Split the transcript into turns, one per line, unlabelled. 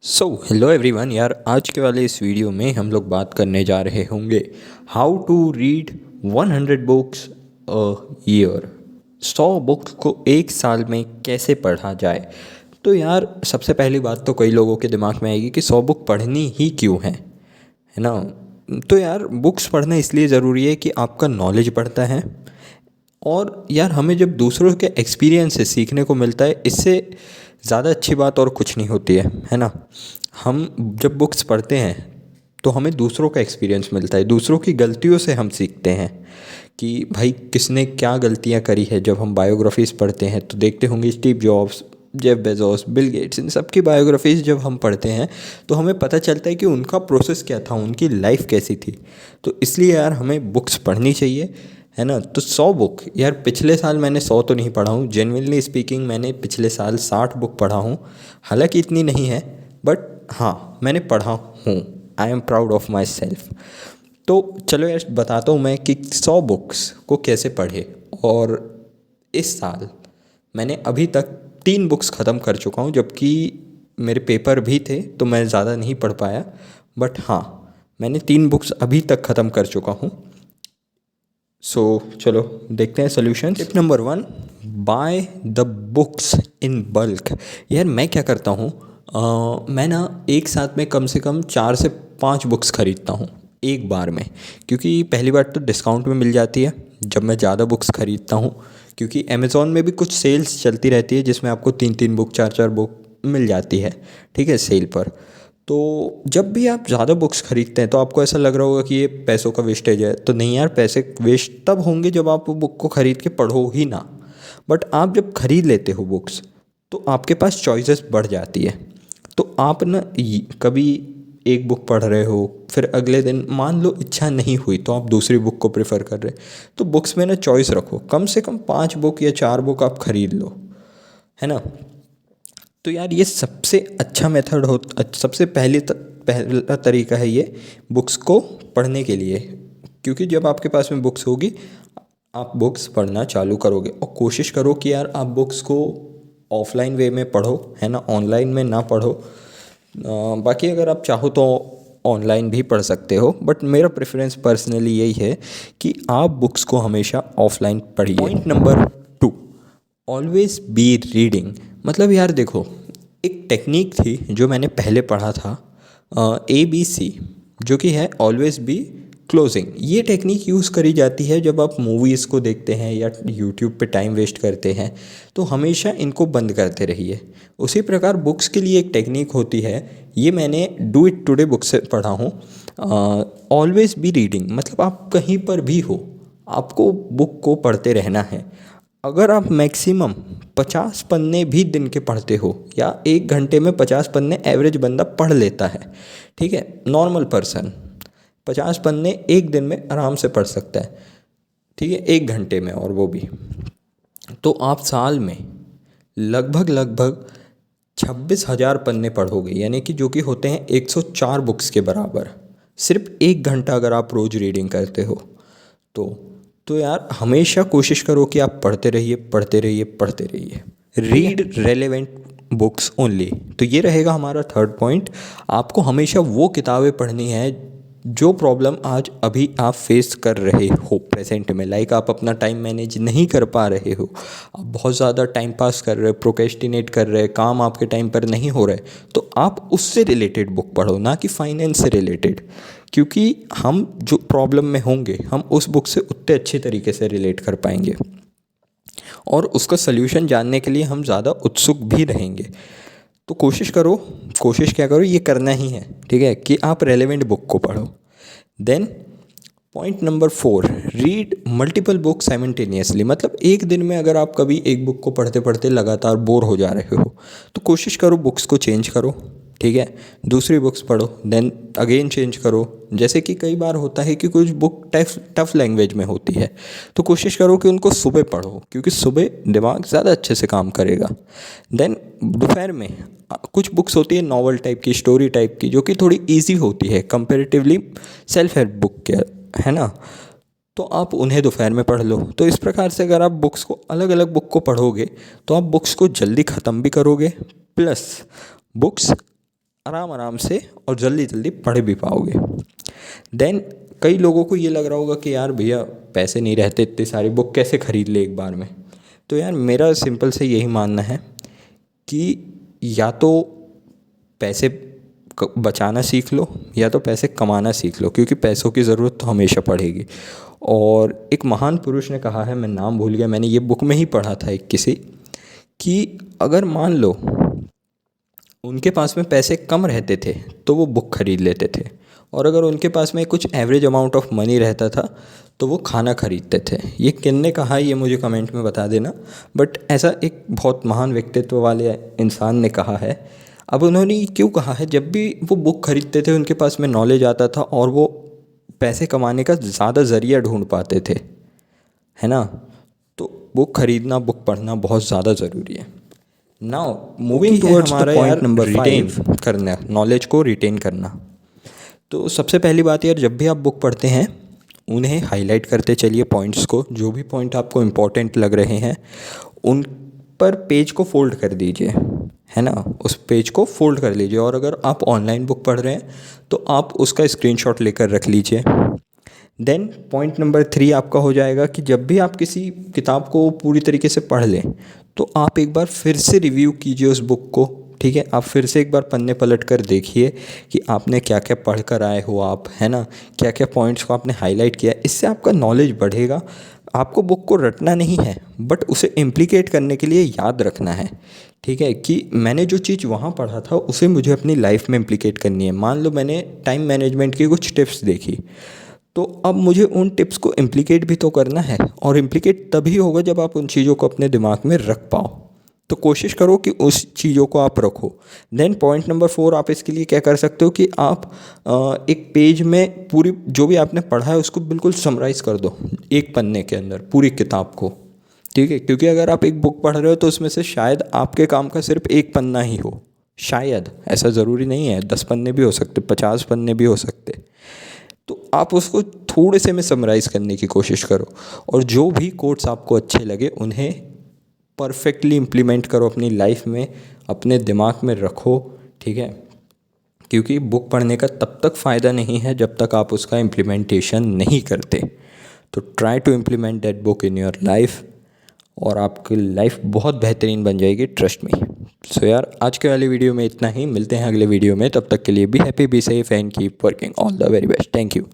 Hello everyone यार, आज के वाले इस वीडियो में हम लोग बात करने जा रहे होंगे how to read 100 books a year. 100 books को एक साल में कैसे पढ़ा जाए। तो यार, सबसे पहली बात तो कई लोगों के दिमाग में आएगी कि 100 बुक पढ़नी ही क्यों है ना। तो यार, बुक्स पढ़ना इसलिए ज़रूरी है कि आपका नॉलेज बढ़ता है, और यार हमें जब दूसरों के एक्सपीरियंस से सीखने को मिलता है, इससे ज़्यादा अच्छी बात और कुछ नहीं होती है ना। हम जब बुक्स पढ़ते हैं तो हमें दूसरों का एक्सपीरियंस मिलता है, दूसरों की गलतियों से हम सीखते हैं कि भाई किसने क्या गलतियाँ करी है। जब हम बायोग्राफीज़ पढ़ते हैं तो देखते होंगे Steve Jobs, Jeff Bezos, Bill Gates, इन सब की बायोग्राफीज़ जब हम पढ़ते हैं तो हमें पता चलता है कि उनका प्रोसेस क्या था, उनकी लाइफ कैसी थी। तो इसलिए यार हमें बुक्स पढ़नी चाहिए, है ना। तो 100 बुक यार, पिछले साल मैंने 100 तो नहीं पढ़ा हूँ, जेन्युइनली स्पीकिंग मैंने पिछले साल 60 बुक पढ़ा हूँ। हालांकि इतनी नहीं है, बट हाँ मैंने पढ़ा हूँ। I am proud of my self. तो चलो यार, बताता हूँ मैं कि 100 बुक्स को कैसे पढ़े। और इस साल मैंने अभी तक 3 बुक्स ख़त्म कर चुका हूँ, जबकि मेरे पेपर भी थे तो मैं ज़्यादा नहीं पढ़ पाया। बट हाँ, मैंने 3 बुक्स अभी तक ख़त्म कर चुका हूँ। चलो देखते हैं solution. Tip number 1, by the books in bulk. यार मैं क्या करता हूँ, मैं ना एक साथ में कम से कम 4 से 5 बुक्स खरीदता हूँ एक बार में। क्योंकि पहली बार तो डिस्काउंट में मिल जाती है जब मैं ज़्यादा बुक्स खरीदता हूँ, क्योंकि अमेज़ॉन में भी कुछ सेल्स चलती रहती है जिसमें आपको 3-3 बुक, 4-4 बुक मिल जाती है, ठीक है, सेल पर। तो जब भी आप ज़्यादा बुक्स खरीदते हैं तो आपको ऐसा लग रहा होगा कि ये पैसों का वेस्टेज है। तो नहीं यार, पैसे वेस्ट तब होंगे जब आप वो बुक को ख़रीद के पढ़ो ही ना। बट आप जब खरीद लेते हो बुक्स तो आपके पास चॉइसेस बढ़ जाती है। तो आप ना कभी एक बुक पढ़ रहे हो, फिर अगले दिन मान लो इच्छा नहीं हुई तो आप दूसरी बुक को प्रेफर कर रहे। तो बुक्स में ना चॉइस रखो, कम से कम 5 बुक या 4 बुक आप खरीद लो, है ना। तो यार ये सबसे अच्छा मेथड हो, सबसे पहला तरीका है ये बुक्स को पढ़ने के लिए। क्योंकि जब आपके पास में बुक्स होगी, आप बुक्स पढ़ना चालू करोगे। और कोशिश करो कि यार आप बुक्स को ऑफलाइन वे में पढ़ो, है ना, ऑनलाइन में ना पढ़ो। बाकी अगर आप चाहो तो ऑनलाइन भी पढ़ सकते हो, बट मेरा प्रेफरेंस पर्सनली यही है कि आप बुक्स को हमेशा ऑफलाइन पढ़िए। Point number 2, always be reading. मतलब यार देखो, एक टेक्निक थी जो मैंने पहले पढ़ा था, ABC, जो कि है ऑलवेज बी क्लोजिंग। ये टेक्निक यूज़ करी जाती है जब आप मूवीज़ को देखते हैं या यूट्यूब पे टाइम वेस्ट करते हैं, तो हमेशा इनको बंद करते रहिए। उसी प्रकार बुक्स के लिए एक टेक्निक होती है, ये मैंने डू इट टुडे बुक से पढ़ा हूँ। ऑलवेज बी रीडिंग मतलब आप कहीं पर भी हो, आपको बुक को पढ़ते रहना है। अगर आप मैक्सिमम 50 पन्ने भी दिन के पढ़ते हो, या 1 घंटे में 50 पन्ने एवरेज बंदा पढ़ लेता है, ठीक है, नॉर्मल पर्सन 50 पन्ने एक दिन में आराम से पढ़ सकता है, ठीक है, 1 घंटे में, और वो भी। तो आप साल में लगभग लगभग 26,000 पन्ने पढ़ोगे, यानी कि जो कि होते हैं 104 बुक्स के बराबर, सिर्फ 1 घंटा अगर आप रोज़ रीडिंग करते हो तो। तो यार हमेशा कोशिश करो कि आप पढ़ते रहिए, पढ़ते रहिए, पढ़ते रहिए। Read relevant books only. तो ये रहेगा हमारा थर्ड पॉइंट। आपको हमेशा वो किताबें पढ़नी है जो प्रॉब्लम आज अभी आप फेस कर रहे हो प्रेजेंट में। लाइक आप अपना टाइम मैनेज नहीं कर पा रहे हो, आप बहुत ज़्यादा टाइम पास कर रहे हो, प्रोक्रेस्टिनेट कर रहे हैं, काम आपके टाइम पर नहीं हो रहे, तो आप उससे रिलेटेड बुक पढ़ो, ना कि फाइनेंस से रिलेटेड। क्योंकि हम जो प्रॉब्लम में होंगे, हम उस बुक से उतने अच्छे तरीके से रिलेट कर पाएंगे, और उसका सल्यूशन जानने के लिए हम ज़्यादा उत्सुक भी रहेंगे। तो कोशिश करो, कोशिश क्या करो, ये करना ही है, ठीक है, कि आप रेलेवेंट बुक को पढ़ो। Then point number 4, read multiple book simultaneously. मतलब एक दिन में अगर आप कभी एक बुक को पढ़ते पढ़ते लगातार बोर हो जा रहे हो, तो कोशिश करो बुक्स को चेंज करो, ठीक है, दूसरी बुक्स पढ़ो, देन अगेन चेंज करो। जैसे कि कई बार होता है कि कुछ बुक टफ लैंग्वेज में होती है, तो कोशिश करो कि उनको सुबह पढ़ो, क्योंकि सुबह दिमाग ज़्यादा अच्छे से काम करेगा। देन दोपहर में कुछ बुक्स होती है नॉवल टाइप की, स्टोरी टाइप की, जो कि थोड़ी ईजी होती है कंपेरेटिवली सेल्फ हेल्प बुक के, है ना। तो आप उन्हें दोपहर में पढ़ लो। तो इस प्रकार से अगर आप बुक्स को, अलग अलग बुक को पढ़ोगे, तो आप बुक्स को जल्दी ख़त्म भी करोगे, प्लस बुक्स आराम आराम से और जल्दी जल्दी पढ़ भी पाओगे। देन कई लोगों को ये लग रहा होगा कि यार भैया पैसे नहीं रहते, इतनी सारी बुक कैसे ख़रीद ले एक बार में। तो यार मेरा सिंपल से यही मानना है कि या तो पैसे बचाना सीख लो या तो पैसे कमाना सीख लो, क्योंकि पैसों की ज़रूरत तो हमेशा पड़ेगी। और एक महान पुरुष ने कहा है, मैं नाम भूल गया, मैंने ये बुक में ही पढ़ा था एक किसी, कि अगर मान लो उनके पास में पैसे कम रहते थे तो वो बुक खरीद लेते थे, और अगर उनके पास में कुछ एवरेज अमाउंट ऑफ मनी रहता था तो वो खाना खरीदते थे। ये किसने कहा ये मुझे कमेंट में बता देना, बट ऐसा एक बहुत महान व्यक्तित्व वाले इंसान ने कहा है। अब उन्होंने क्यों कहा है, जब भी वो बुक खरीदते थे उनके पास में नॉलेज आता था और वो पैसे कमाने का ज़्यादा ज़रिया ढूंढ पाते थे, है ना। तो बुक खरीदना, बुक पढ़ना बहुत ज़्यादा ज़रूरी है। नाउ मूविंग टुवर्ड्स हमारा पॉइंट नंबर 5 करना, नॉलेज को रिटेन करना। तो सबसे पहली बात यार, जब भी आप बुक पढ़ते हैं उन्हें हाईलाइट करते चलिए पॉइंट्स को, जो भी पॉइंट आपको इम्पोर्टेंट लग रहे हैं उन पर पेज को फोल्ड कर दीजिए, है ना, उस पेज को फोल्ड कर लीजिए। और अगर आप ऑनलाइन बुक पढ़ रहे हैं तो आप उसका स्क्रीनशॉट लेकर रख लीजिए। देन पॉइंट नंबर 3 आपका हो जाएगा कि जब भी आप किसी किताब को पूरी तरीके से पढ़ लें तो आप एक बार फिर से रिव्यू कीजिए उस बुक को, ठीक है। आप फिर से एक बार पन्ने पलट कर देखिए कि आपने क्या क्या पढ़ कर आए हो आप, है ना, क्या क्या पॉइंट्स को आपने हाईलाइट किया। इससे आपका नॉलेज बढ़ेगा। आपको बुक को रटना नहीं है बट उसे इम्प्लीकेट करने के लिए याद रखना है, ठीक है, कि मैंने जो चीज़ वहाँ पढ़ा था उसे मुझे अपनी लाइफ में इम्प्लीकेट करनी है। मान लो मैंने टाइम मैनेजमेंट की कुछ टिप्स देखी, तो अब मुझे उन टिप्स को इम्प्लीकेट भी तो करना है, और इम्प्लीकेट तभी होगा जब आप उन चीज़ों को अपने दिमाग में रख पाओ। तो कोशिश करो कि उस चीज़ों को आप रखो। देन पॉइंट नंबर 4 आप इसके लिए क्या कर सकते हो कि आप एक पेज में पूरी जो भी आपने पढ़ा है उसको बिल्कुल समराइज़ कर दो एक पन्ने के अंदर पूरी किताब को, ठीक है। क्योंकि अगर आप एक बुक पढ़ रहे हो तो उसमें से शायद आपके काम का सिर्फ एक पन्ना ही हो, शायद, ऐसा ज़रूरी नहीं है, 10 पन्ने भी हो सकते, 50 पन्ने भी हो सकते। तो आप उसको थोड़े से में समराइज़ करने की कोशिश करो, और जो भी कोट्स आपको अच्छे लगे उन्हें परफेक्टली इम्प्लीमेंट करो अपनी लाइफ में, अपने दिमाग में रखो, ठीक है। क्योंकि बुक पढ़ने का तब तक फ़ायदा नहीं है जब तक आप उसका इम्प्लीमेंटेशन नहीं करते। तो try to implement that book in your life और आपकी लाइफ बहुत बेहतरीन बन जाएगी, ट्रस्ट मी। सो यार आज के वाली वीडियो में इतना ही, मिलते हैं अगले वीडियो में, तब तक के लिए be happy, be safe and keep working. All the very best, thank you.